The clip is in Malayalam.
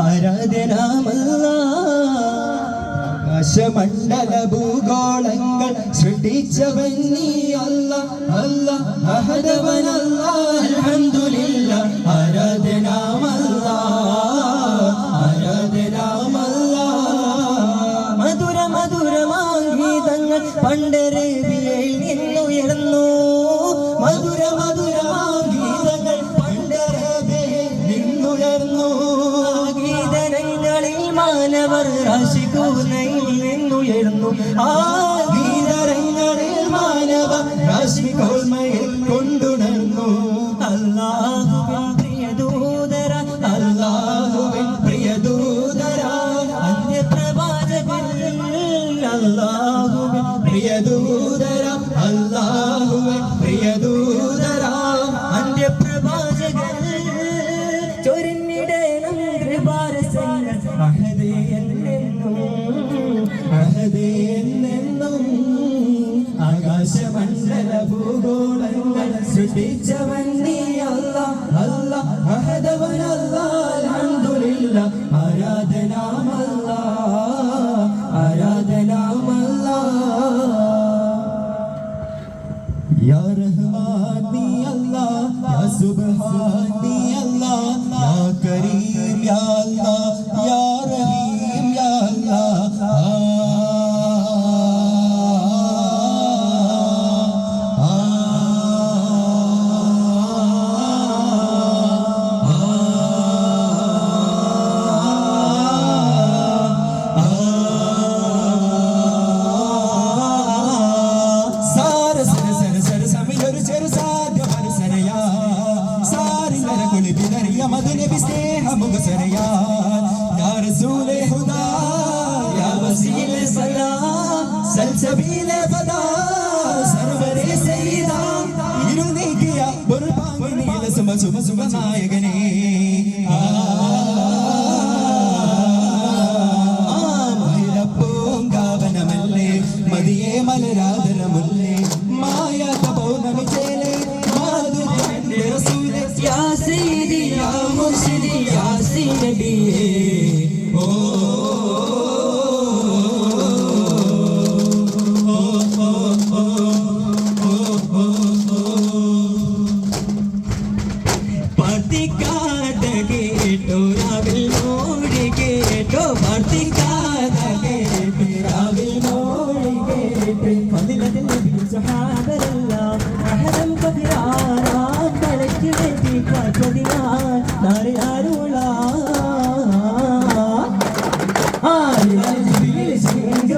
ആരാധനാമല്ല ആകാശമണ്ഡല ഭൂഗോളങ്ങൾ സൃഷ്ടിച്ചവൻ നീ അല്ലാഹ് അല്ലാഹ് അഹദവനല്ലാഹ് അൽഹംദുലില്ലാഹ് ആരാധനാമല്ലാഹ് ആരാധനാമല്ലാഹ് മധുര മധുരമാം ഗീതങ്ങൾ പണ്ടരേബ്യയിൽ നിന്നുയർന്നു മധുര മധുരമാം ഗീതങ്ങൾ പണ്ടരേബ്യയിൽ നിന്നുയർന്നു ഗീതരങ്ങളിൽ മാനവർ ആശികൂനയിൽ നിന്നുയർന്നു ആ ഗീതരങ്ങളിൽ മാനവർ ആശികൂൽമയിൽ കൊണ്ടുണർന്നു അല്ലാഹുവിൻ പ്രിയദൂതര അല്ലാഹുവിൻ പ്രിയദൂതര അന്ത്യപ്രവാചകൻ അല്ലാഹുവിൻ പ്രിയദൂതര അല്ലാഹുവിൻ പ്രിയദൂതര അന്ത്യപ്രവാചകൻ ചൊരിഞ്ഞിടണം കൃപാരസങ്ങൾ അഹദേ എന്നെന്നും ആകാശമണ്ഡല ഭൂഗോളങ്ങൾ സൃഷ്ടിച്ചവൻ നീ അല്ലാഹ് അല്ലാഹ് അഹദവനല്ലാഹ് അൽഹംദുലില്ലാഹ് ആരാധനാമല്ലാഹ് ആരാധനാമല്ലാഹ് യാ റഹ്മാൻ നീ അല്ലാഹ് യാ സുബ്ഹാൻ നീ അല്ലാഹ് യാ കരീം യാ അല്ലാഹ് യാ റഹീം യാ അല്ലാഹ് മദനബി സ്നേഹമുഖസരയാ യാ റസൂലേ ഹുദാ യാ വസീല സലാം സൽസബീലെ ഫദാ സർവരേ സയ്യിദാ ഇരുനീകിയ ബുർബാങ്ങിനിയിലെ സുമ നായകനേ മഹിളപ്പൂങ്കാവനമല്ലേ മതിയേ മലരാധനമുല്ലേ മായാത്ത പൗർണമി ചേലേ മാധുര്യന്റെ റസൂലേ യാ സയ്യിദി യാ മുർശിദി യാ സീനബിയേ ഓ പത്തിക്കാതെ കേട്ടോ രാവിൽ മോടി കേട്ടോ പത്തിക്കാതെ കേട്ടോ രാവിൽ മോടി കേട്ടോ ഫദിലത്തിൽ നബി സഹാബരെല്ലാം അഹദം കബിറാറാം തലയ്ക്കിടത്തി കാറ്റതിനാൽ നാരെ ആരുളാ ആരുള ജിബിലിൽ ശിംഗ